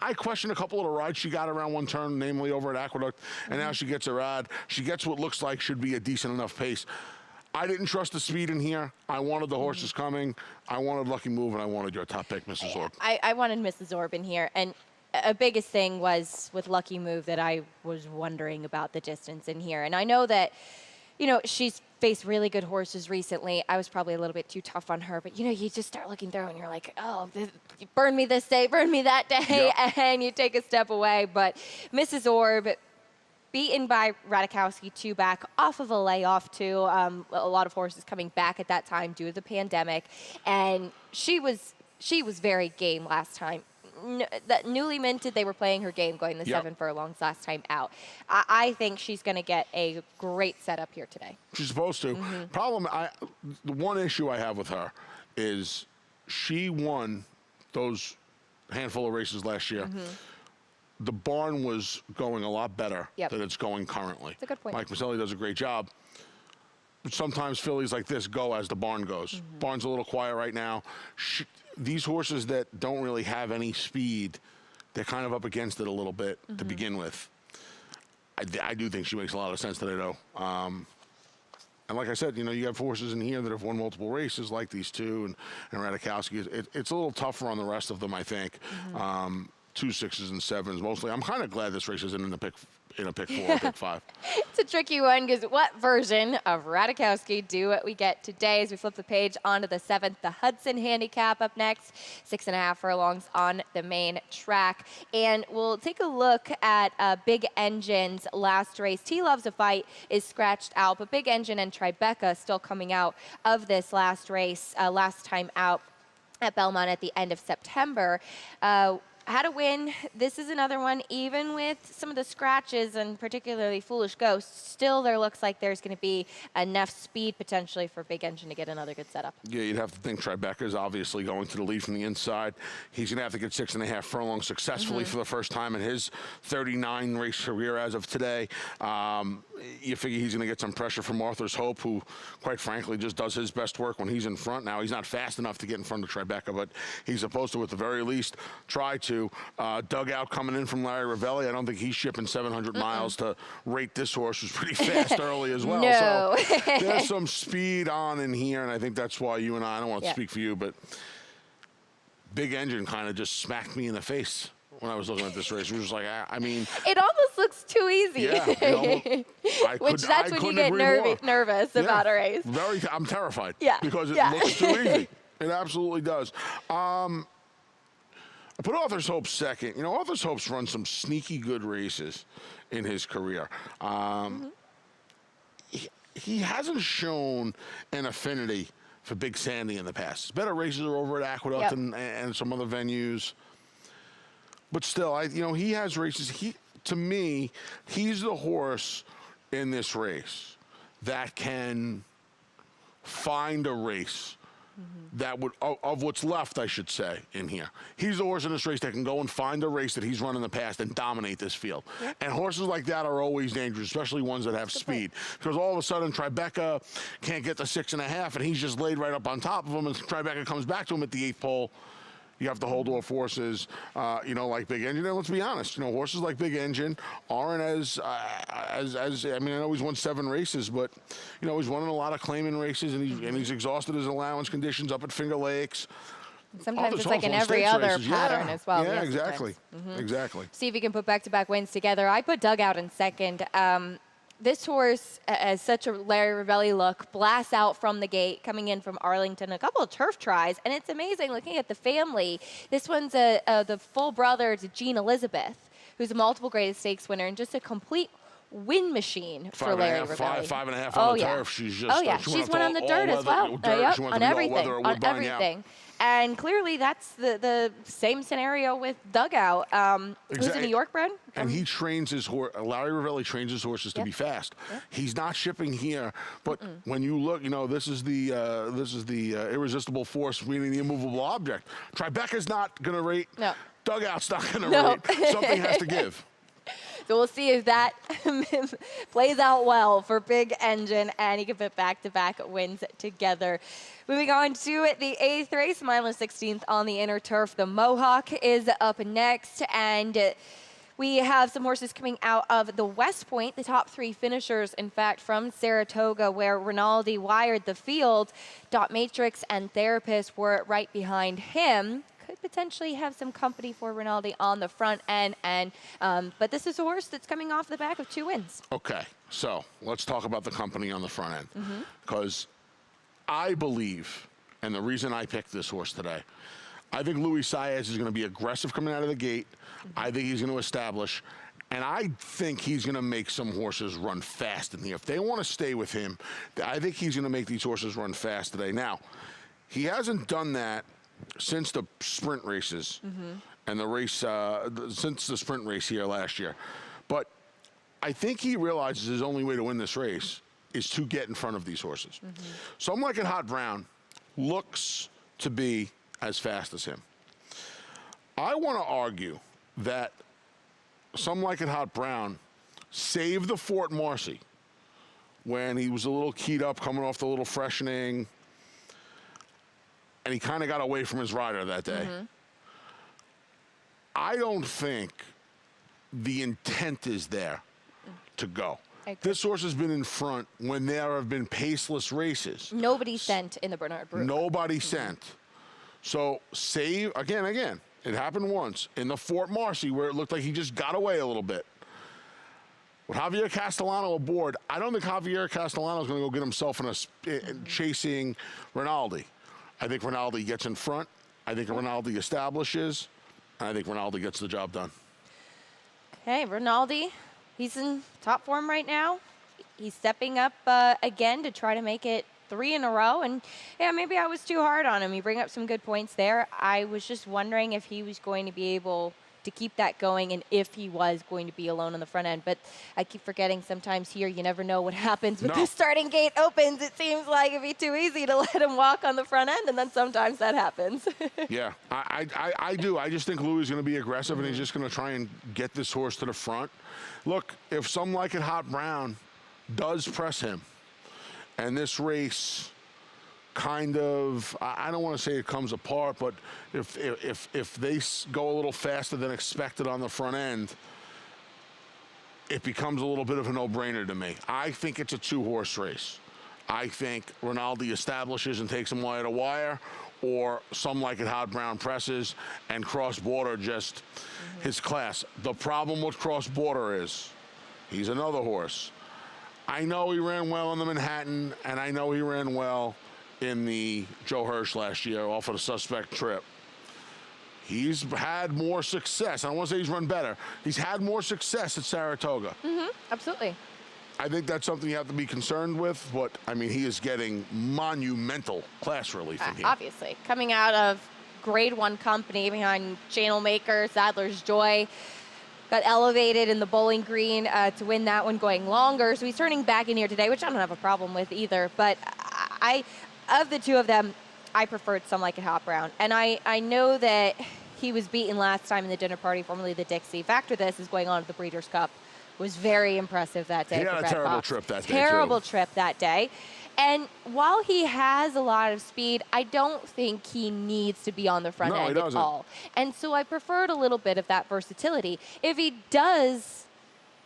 I question a couple of the rides she got around one turn, namely over at Aqueduct, and now she gets a ride. She gets what looks like should be a decent enough pace. I didn't trust the speed in here. I wanted the horses coming. I wanted Lucky Move, and I wanted your top pick, Mrs. Orb. I wanted Mrs. Orb in here, and a biggest thing was with Lucky Move that I was wondering about the distance in here. And I know that, she's faced really good horses recently. I was probably a little bit too tough on her, but you just start looking through and you're like, oh, burn me this day, burn me that day, and you take a step away. But Mrs. Orb, beaten by Radikowski 2 back off of a layoff too. A lot of horses coming back at that time due to the pandemic, and she was very game last time. That newly minted, they were playing her game going the 7 furlongs last time out. I think she's going to get a great setup here today. She's supposed to. The one issue I have with her is she won those handful of races last year. The barn was going a lot better than it's going currently. That's a good point. Mike Maselli does a great job. Sometimes fillies like this go as the barn goes. Barn's a little quiet right now. These horses that don't really have any speed, they're kind of up against it a little bit to begin with. I do think she makes a lot of sense today, though. And like I said, you have horses in here that have won multiple races, like these two, and Radikowski. It's a little tougher on the rest of them, I think. 2 6s and 7s mostly. I'm kind of glad this race isn't in a pick 4 or pick 5. It's a tricky one because what version of Radikowski do we get today as we flip the page onto the 7th, the Hudson handicap up next, 6.5 furlongs on the main track. And we'll take a look at Big Engine's last race. T Loves a Fight is scratched out, but Big Engine and Tribeca still coming out of this last race, last time out at Belmont at the end of September. Had a win. This is another one, even with some of the scratches and particularly Foolish Ghost, still there looks like there's going to be enough speed potentially for Big Engine to get another good setup. Yeah, you'd have to think Tribeca is obviously going to the lead from the inside. He's going to have to get 6.5 furlongs successfully for the first time in his 39 race career as of today. You figure he's going to get some pressure from Arthur's Hope, who, quite frankly, just does his best work when he's in front. Now, he's not fast enough to get in front of Tribeca, but he's supposed to, at the very least, try to. Dugout coming in from Larry Ravelli. I don't think he's shipping 700 miles to rate this horse, who's pretty fast early as well. No. So there's some speed on in here, and I think that's why you and I don't want to speak for you, but Big Engine kind of just smacked me in the face when I was looking at this race. It was just like, I mean... It almost looks too easy. Yeah. That's when you get nervous about a race. I'm terrified. Yeah. Because it looks too easy. It absolutely does. I put Arthur's Hope second. You know, Arthur's Hope's run some sneaky good races in his career. He hasn't shown an affinity for Big Sandy in the past. His better races are over at Aqueduct and some other venues. But still, he has races. To me, he's the horse in this race that can find a race that would, of what's left, I should say, in here. He's the horse in this race that can go and find a race that he's run in the past and dominate this field. Yeah. And horses like that are always dangerous, especially ones that have speed. Because all of a sudden, Tribeca can't get to 6.5, and he's just laid right up on top of him, and Tribeca comes back to him at the 8th pole. You have to hold off horses, like Big Engine. And let's be honest, horses like Big Engine aren't as I know he's won 7 races, but, he's won in a lot of claiming races, and he's exhausted his allowance conditions up at Finger Lakes. Sometimes it's like in every other pattern as well. Yeah, exactly. Exactly. See if you can put back-to-back wins together. I put Dugout in second. This horse has such a Larry Ravelli look, blasts out from the gate, coming in from Arlington, a couple of turf tries, and it's amazing looking at the family. This one's the full brother to Jean Elizabeth, who's a multiple graded stakes winner and just a complete win machine for Larry Ravelli. 5.5 on the turf. She's just she's won on the dirt as well. On everything. And clearly that's the same scenario with Dugout. Who's a New York bred? And he trains his horse. Larry Ravelli trains his horses to be fast. He's not shipping here, but when you look, this is the irresistible force, meaning the immovable object. Tribeca's not going to rate. No. Dugout's not going to rate. Something has to give. So we'll see if that plays out well for Big Engine, and he can put back-to-back wins together. Moving on to the 8th race, mile and 16th on the inner turf. The Mohawk is up next, and we have some horses coming out of the West Point, the top 3 finishers, in fact, from Saratoga, where Rinaldi wired the field. Dot Matrix and Therapist were right behind him. Could potentially have some company for Rinaldi on the front end, but this is a horse that's coming off the back of 2 wins. Okay, so let's talk about the company on the front end, because I believe, and the reason I picked this horse today, I think Luis Saez is going to be aggressive coming out of the gate. I think he's going to establish, and I think he's going to make some horses run fast in here. If they want to stay with him, I think he's going to make these horses run fast today. Now, he hasn't done that since the sprint races and the race, since the sprint race here last year. But I think he realizes his only way to win this race is to get in front of these horses. Some Like It Hot Brown looks to be as fast as him. I want to argue that Some Like It Hot Brown saved the Fort Marcy when he was a little keyed up, coming off the little freshening, and he kind of got away from his rider that day. I don't think the intent is there to go. This horse has been in front when there have been paceless races. Nobody sent in the Bernard Brook. Nobody sent. So save, again, it happened once in the Fort Marcy where it looked like he just got away a little bit. With Javier Castellano aboard, I don't think Javier Castellano is going to go get himself in chasing Rinaldi. I think Rinaldi gets in front. I think Rinaldi establishes. And I think Rinaldi gets the job done. Okay, Rinaldi, he's in top form right now. He's stepping up again to try to make it 3 in a row. And, yeah, maybe I was too hard on him. You bring up some good points there. I was just wondering if he was going to be able to keep that going and if he was going to be alone on the front end. But I keep forgetting sometimes here you never know what happens when the starting gate opens. It seems like it'd be too easy to let him walk on the front end, and then sometimes that happens. Yeah, I do. I just think Louis is going to be aggressive, and he's just going to try and get this horse to the front. Look, if Some Like It Hot Brown does press him, and this race kind of, I don't want to say it comes apart, but if they go a little faster than expected on the front end, it becomes a little bit of a no-brainer to me. I think it's a 2-horse race. I think Rinaldi establishes and takes him wire to wire, or Some Like It Hot Brown presses and Cross Border just his class. The problem with Cross Border is he's another horse. I know he ran well in the Manhattan, and I know he ran well in the Joe Hirsch last year off of the suspect trip. he's had more success. I don't want to say he's run better. He's had more success at Saratoga. Absolutely. I think that's something you have to be concerned with, but, I mean, he is getting monumental class relief from here. Obviously. Coming out of grade 1 company behind Channel Maker, Sadler's Joy. Got elevated in the Bowling Green to win that one going longer. So he's turning back in here today, which I don't have a problem with either. But of the two of them, I preferred Some Like It Hot Brown. And I know that he was beaten last time in the dinner party, formerly the Dixie. Factor this is going on at the Breeders' Cup. Was very impressive that day. He had a terrible trip that day, Terrible too. trip that day. And while he has a lot of speed, I don't think he needs to be on the front end at all. And so I preferred a little bit of that versatility. If he does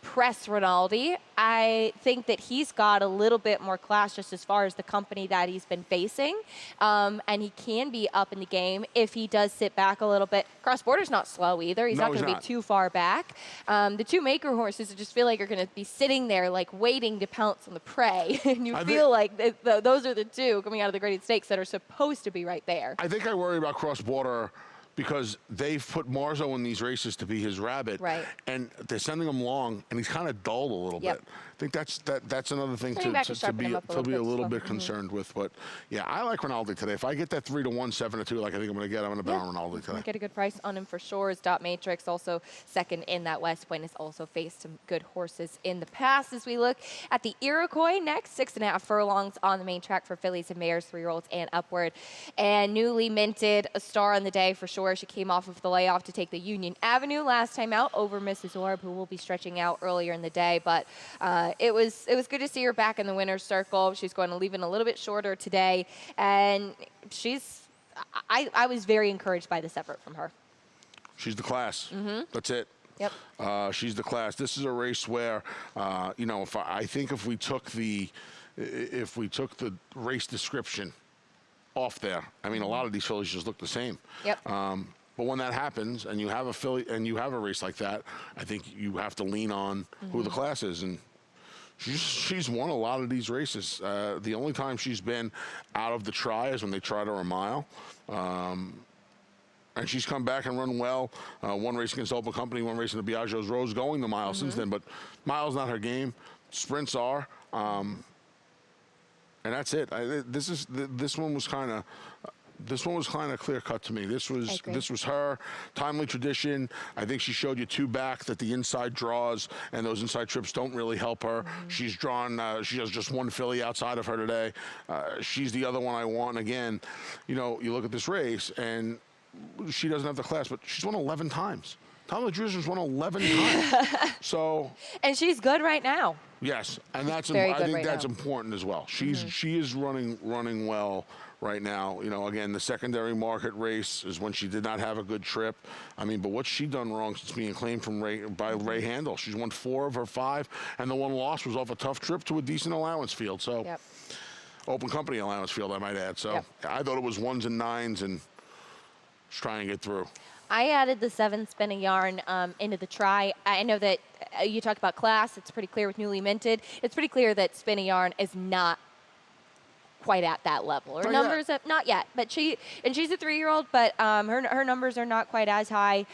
press Rinaldi, I think that he's got a little bit more class just as far as the company that he's been facing. And he can be up in the game if he does sit back a little bit. Cross Border's not slow either. He's not going to be too far back. The two Maker horses, I just feel like are going to be sitting there like waiting to pounce on the prey. And you feel like those are the two coming out of the graded stakes that are supposed to be right there. I think I worry about Cross Border because they've put Marzo in these races to be his rabbit, right? And they're sending him long, and he's kind of dulled a little bit. I think that's another thing to be a little bit concerned with. But yeah, I like Rinaldi today. If I get that 3-1, 7-2, like I think I'm going to get, I'm going to bet on Rinaldi today. Get a good price on him for sure. His Dot Matrix also second in that West Point has also faced some good horses in the past. As we look at the Iroquois next, 6.5 furlongs on the main track for fillies and mares, 3-year-olds and upward, and newly minted a star on the day for sure. She came off of the layoff to take the Union Avenue last time out over Mrs. Orb, who will be stretching out earlier in the day, but it was good to see her back in the winner's circle. She's going to leave in a little bit shorter today, and I was very encouraged by this effort from her. She's the class. That's it. Yep. She's the class. This is a race where, you know, I think if we took the race description off there, I mean, a lot of these fillies just look the same. Yep. But when that happens, and you have a filly, and you have a race like that, I think you have to lean on who the class is, and she's won a lot of these races. The only time she's been out of the try is when they tried her a mile. And she's come back and run well. One race against Open Company, one race in the Biagio's Rose, going the mile since then. But miles not her game. Sprints are. And that's it. This one was kind of clear cut to me. This was her timely tradition. I think she showed you two back that the inside draws and those inside trips don't really help her. She's drawn. She has just one filly outside of her today. She's the other one I want. And again, you know, you look at this race and she doesn't have the class, but she's won 11 times. Tyler Drizzer's won 11 times. So. And she's good right now. Yes, and that's I think that's important as well. She is running well right now. You know, again, the secondary market race is when she did not have a good trip. I mean, but what's she done wrong since being claimed by Ray Handel? She's won 4 of her 5, and the one loss was off a tough trip to a decent allowance field. So, Open Company allowance field, I might add. So, I thought it was 1s and 9s, and just try and get through. I added the 7 Spin a Yarn into the try. I know that you talked about class. It's pretty clear with newly minted. It's pretty clear that Spin a Yarn is not quite at that level. Her numbers have not yet, but she's a 3-year-old, but her numbers are not quite as high.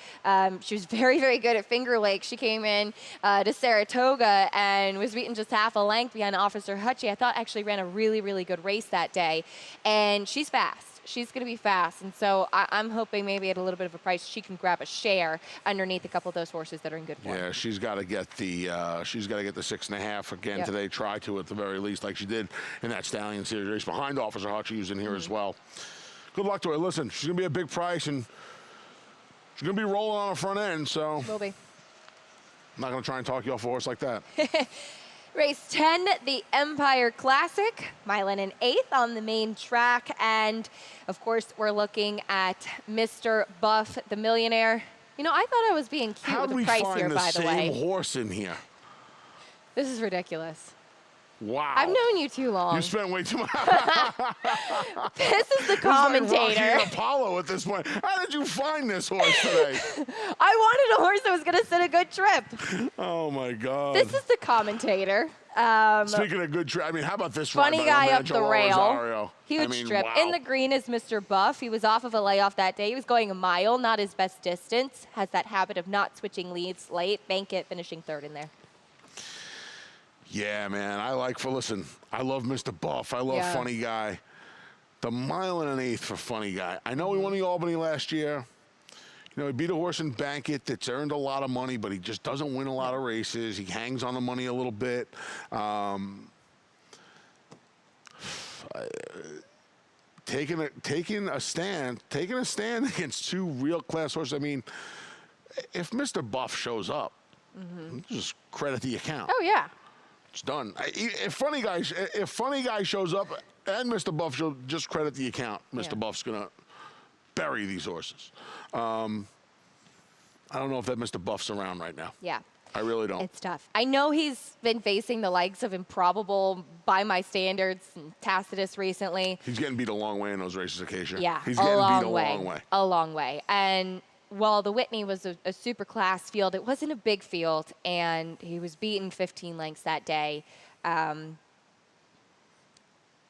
She was very, very good at Finger Lakes. She came in to Saratoga and was beaten just half a length behind Officer Hutchie. I thought actually ran a really, really good race that day, and she's fast. She's going to be fast, and so I'm hoping maybe at a little bit of a price she can grab a share underneath a couple of those horses that are in good form. Yeah, she's got to get the 6.5 again today. Try to at the very least, like she did in that Stallion Series race behind Officer Hutchie, who's in here as well. Good luck to her. Listen, she's going to be a big price, and she's going to be rolling on her front end. So will be. I'm not going to try and talk you off a horse like that. Race 10, the Empire Classic, mile and an eighth on the main track. And, of course, we're looking at Mr. Buff, the millionaire. You know, I thought I was being cute with the price here, by the way. How do we find the same horse in here? This is ridiculous. Wow. I've known you too long. You spent way too much. This is the It's like commentator. Rocky and Apollo at this point. How did you find this horse today? I wanted a horse that was going to sit a good trip. Oh, my God. This is the commentator. Speaking of good trip, I mean, how about this Funny ride guy by up the rail. Rosario? Huge trip. Wow. In the green is Mr. Buff. He was off of a layoff that day. He was going a mile, not his best distance. Has that habit of not switching leads late. Bankit finishing third in there. Yeah, man. Listen, I love Mr. Buff. I love Funny Guy. The 1 1/8 for Funny Guy. I know he won the Albany last year. You know, he beat a horse in Bankit that's earned a lot of money, but he just doesn't win a lot of races. He hangs on the money a little bit. Taking a stand against two real class horses. I mean, if Mr. Buff shows up, just credit the account. Oh, yeah. It's done. If Funny Guy shows up and Mr. Buff shows, just credit the account. Mr. Buff's gonna bury these horses. I don't know if that Mr. Buff's around right now. Yeah. I really don't. It's tough. I know he's been facing the likes of Improbable, by my standards, and Tacitus recently. He's getting beat a long way in those races, Acacia. Yeah, He's getting beat a long way. A long way. And while the Whitney was a super class field, it wasn't a big field, and he was beaten 15 lengths that day.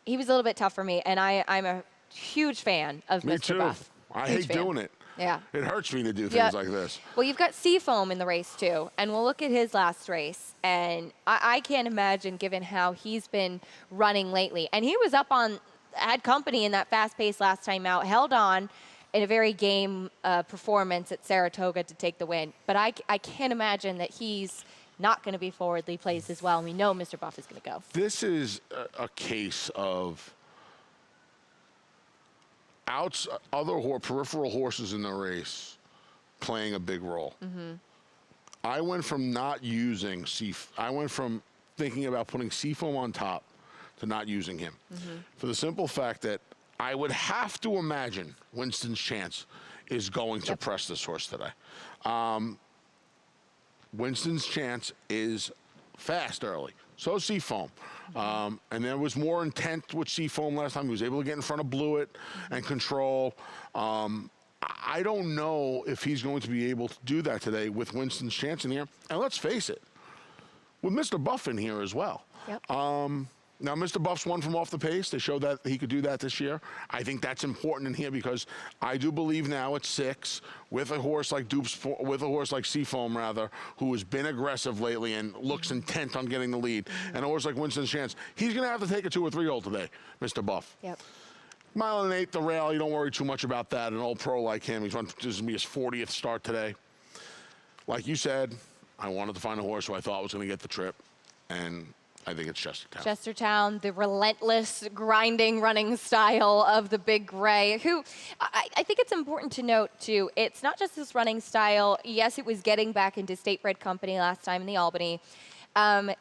He was a little bit tough for me, and I'm a huge fan of Me Mr. too. Buff. I Huge hate fan. doing it. Yeah. It hurts me to do things like this. Well, you've got Seafoam in the race, too. And we'll look at his last race. And I can't imagine, given how he's been running lately. And he was up on, had company in that fast pace last time out, held on in a very game performance at Saratoga to take the win. But I can't imagine that he's not going to be forwardly placed as well. And we know Mr. Buff is going to go. This is a case of other peripheral horses in the race playing a big role. I went from thinking about putting Seafoam on top to not using him. For the simple fact that I would have to imagine Winston's Chance is going to press this horse today. Winston's Chance is fast early. So Seafoam. And there was more intent with Seafoam last time. He was able to get in front of Blewett and control. I don't know if he's going to be able to do that today with Winston's Chance in here. And let's face it, with Mr. Buff in here as well. Yep. Now, Mr. Buff's won from off the pace. They showed that he could do that this year. I think that's important in here because I do believe now at 6, with a horse like Seafoam, rather, who has been aggressive lately and looks intent on getting the lead, and a horse like Winston's Chance, he's going to have to take a 2 or 3 hole today, Mr. Buff. Yep. 1 1/8, the rail, you don't worry too much about that. An old pro like him, this is going to be his 40th start today. Like you said, I wanted to find a horse who I thought was going to get the trip, and I think it's Chestertown. Chestertown, the relentless, grinding, running style of the Big Gray, who I think it's important to note, too, it's not just his running style. Yes, it was getting back into state-bred company last time in the Albany.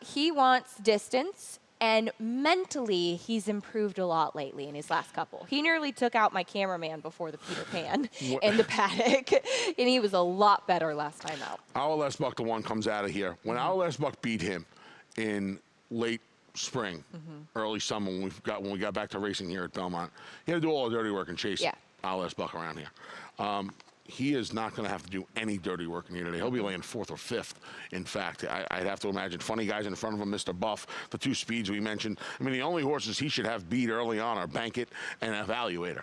He wants distance, and mentally, he's improved a lot lately in his last couple. He nearly took out my cameraman before the Peter Pan in the paddock, and he was a lot better last time out. Our last buck, the one, comes out of here. When our last buck beat him in late spring, early summer, when we got back to racing here at Belmont, he had to do all the dirty work and chase our last buck around here. He is not going to have to do any dirty work in here today. He'll be laying 4th or 5th. In fact, I'd have to imagine Funny Guys in front of him, Mr. Buff, the 2 speeds we mentioned. I mean, the only horses he should have beat early on are Bankit and Evaluator.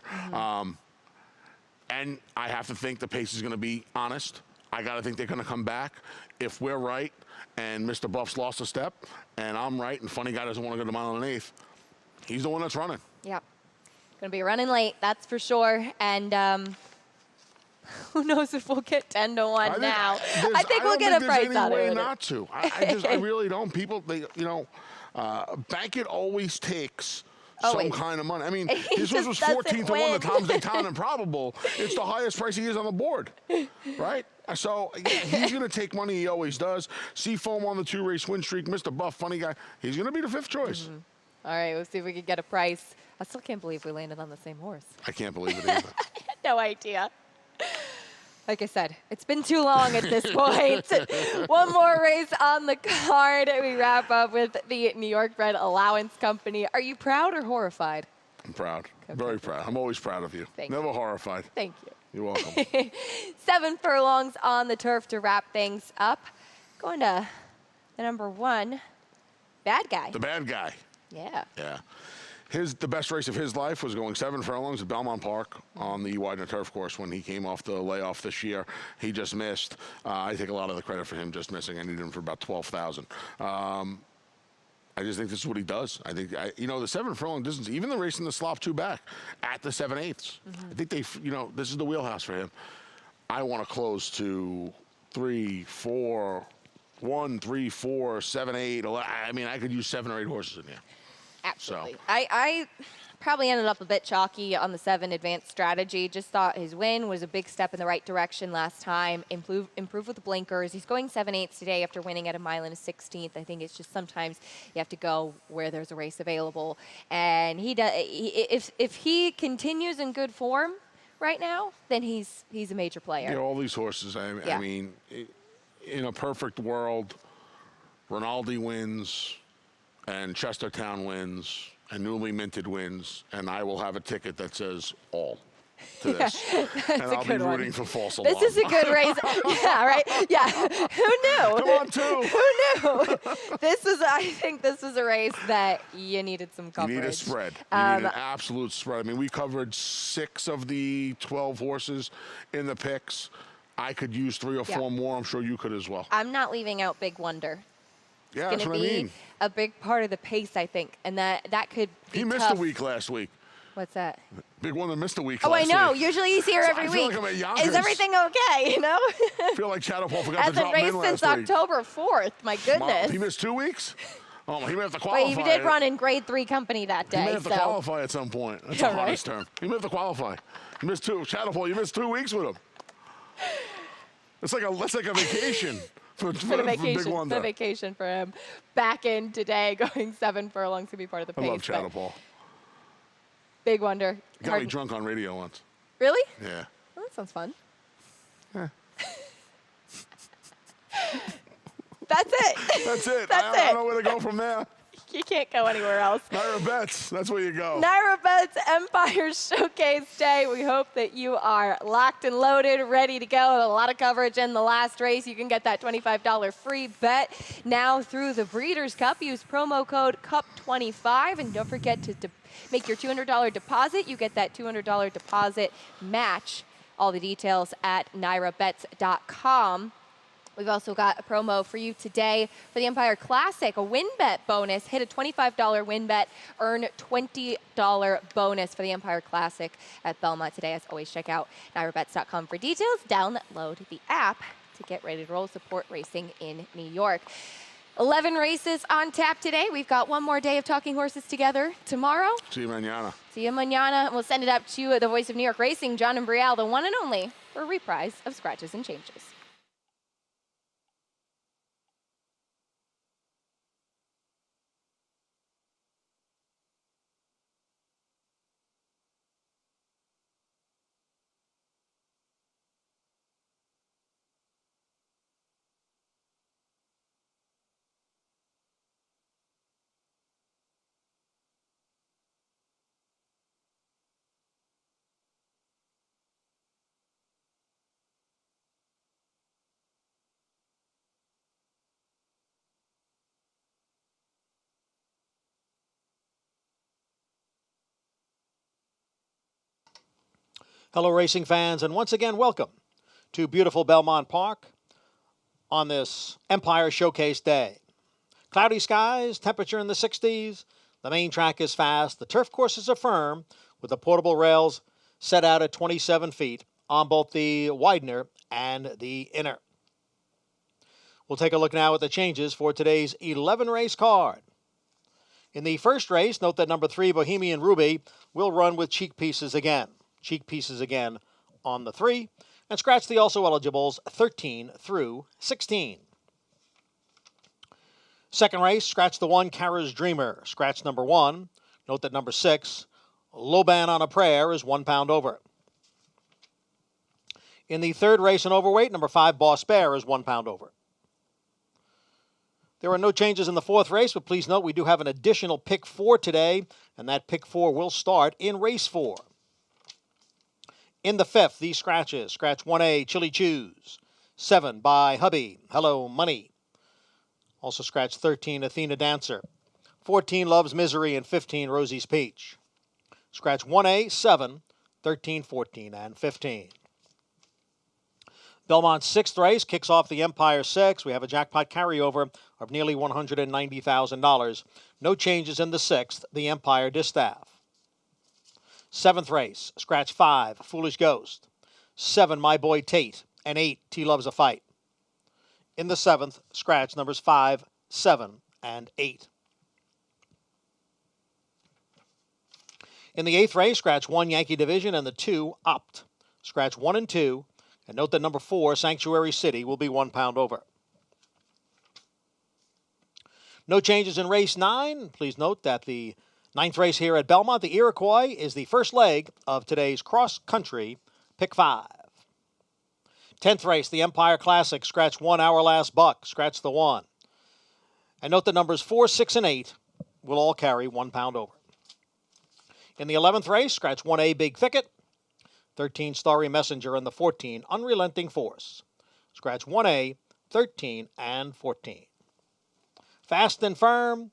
And I have to think the pace is going to be honest. I got to think they're going to come back. If we're right and Mr. Buff's lost a step and I'm right and Funny Guy doesn't want to go to 1 1/8, he's the one that's running. Yep. Going to be running late, that's for sure. And who knows if we'll get 10 to 1 now. I think we'll get a price out of it. Not to. I really don't. People, Bankit always takes some kind of money. I mean, this was 14 to 1 to Tom's Daytona Improbable. It's the highest price he is on the board, right? So he's going to take money. He always does. Seafoam on the 2-race win streak. Mr. Buff, Funny Guy. He's going to be the 5th choice. All right, we'll see if we can get a price. I still can't believe we landed on the same horse. I can't believe it either. No idea. Like I said, it's been too long at this point. One more race on the card. We wrap up with the New York Bred Allowance Company. Are you proud or horrified? I'm proud. Okay. Very proud. I'm always proud of you. Thank Never you. horrified. Thank you. You're welcome. 7 furlongs on the turf to wrap things up. Going to the number 1, Bad Guy. The bad guy. Yeah. Yeah. The best race of his life was going 7 furlongs at Belmont Park on the Widener turf course when he came off the layoff this year. He just missed. I take a lot of the credit for him just missing. I needed him for about 12,000. I just think this is what he does. I think, the 7 furlong distance, even the race in the slop 2 back at the 7/8. I think this is the wheelhouse for him. I want to close to 3, 4, 1, 3, 4, 7, 8. I mean, I could use 7 or 8 horses in here. Absolutely. So. I probably ended up a bit chalky on the 7 advanced strategy. Just thought his win was a big step in the right direction last time. Improve with the blinkers. He's going 7/8 today after winning at a mile and a 16th. I think it's just sometimes you have to go where there's a race available. And if he continues in good form right now, then he's a major player. Yeah, all these horses. I mean, in a perfect world, Rinaldi wins, and Chestertown wins, and Newly Minted wins, and I will have a ticket that says all to this. And I'll be rooting for false alarm. This is a good race. Yeah, right? Yeah. Who knew? Come on, 2. Who knew? I think this was a race that you needed some coverage. You need a spread. You need an absolute spread. I mean, we covered 6 of the 12 horses in the picks. I could use 3 or 4 more. I'm sure you could as well. I'm not leaving out Big Wonder. Yeah, that's what I mean. It's going to be a big part of the pace, I think, and that could be He missed tough. a week last week. What's that? Big Wonder missed a week Oh, I last know. week. Usually he's here every I feel week. like I'm at Yonkers. Is everything okay, I feel like Chatterpole forgot to Hasn't drop him in raced since last week. October 4th. My goodness. He missed 2 weeks? Oh, he may have to qualify. Wait, he did run in grade 3 company that day. He may have to qualify at some point. That's Yeah, the hottest term. He may have to qualify. He missed 2. Chatterpole, you missed 2 weeks with him. It's like a vacation. For Big Wonder. The vacation for him. Back in today, going 7 furlongs to be part of the pace. I love Chatterpole. Big Wonder. He got me drunk on radio once. Really? Yeah. Well, that sounds fun. Yeah. That's it. That's it. That's I don't know where to go from there. You can't go anywhere else. Naira Bets, that's where you go. Naira Bets Empire Showcase Day. We hope that you are locked and loaded, ready to go. A lot of coverage in the last race. You can get that $25 free bet now through the Breeders' Cup. Use promo code CUP25, and don't forget to make your $200 deposit. You get that $200 deposit match. All the details at nairabets.com. We've also got a promo for you today for the Empire Classic, a win bet bonus. Hit a $25 win bet, earn $20 bonus for the Empire Classic at Belmont today. As always, check out nairabets.com for details. Download the app to get ready to roll. Support racing in New York. 11 races on tap today. We've got one more day of talking horses together tomorrow. See you mañana. See you mañana. We'll send it up to the voice of New York Racing, John and Brielle, the one and only, for a reprise of Scratches and Changes. Hello, racing fans, and once again, welcome to beautiful Belmont Park on this Empire Showcase Day. Cloudy skies, temperature in the 60s. The main track is fast. The turf courses are firm, with the portable rails set out at 27 feet on both the Widener and the Inner. We'll take a look now at the changes for today's 11-race card. In the first race, note that number 3, Bohemian Ruby, will run with cheek pieces again. Cheek pieces again on the 3, and scratch the also eligibles 13 through 16. Second race, scratch the 1, Kara's Dreamer. Scratch number 1. Note that number 6, Loban on a Prayer, is 1 pound over. In the third race in overweight, number 5, Boss Bear, is 1 pound over. There are no changes in the fourth race, but please note we do have an additional pick 4 today, and that pick 4 will start in race 4. In the fifth, these scratches. Scratch 1A, Chili Chews. 7 by Hubby, Hello Money. Also scratch 13, Athena Dancer. 14, Loves Misery, and 15, Rosie's Peach. Scratch 1A, 7, 13, 14, and 15. Belmont's sixth race kicks off the Empire 6. We have a jackpot carryover of nearly $190,000. No changes in the sixth, the Empire Distaff. Seventh race, scratch 5, Foolish Ghost. 7, My Boy Tate, and 8, T Loves a Fight. In the seventh, scratch numbers 5, 7, and 8. In the eighth race, scratch 1, Yankee Division, and the 2, Opt. Scratch 1 and 2. And note that number 4, Sanctuary City, will be 1 pound over. No changes in race 9. Please note that the ninth race here at Belmont, the Iroquois, is the first leg of today's cross-country pick 5. 10th race, the Empire Classic, scratch 1, Our Last Buck, scratch the 1. And note that numbers 4, 6, and 8 will all carry 1 pound over. In the 11th race, scratch 1A, Big Thicket. 13, Starry Messenger, and the 14, Unrelenting Force. Scratch 1A, 13, and 14. Fast and firm.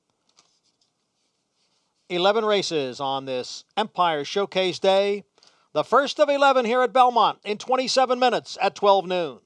11 races on this Empire Showcase Day. The first of 11 here at Belmont in 27 minutes at 12 noon.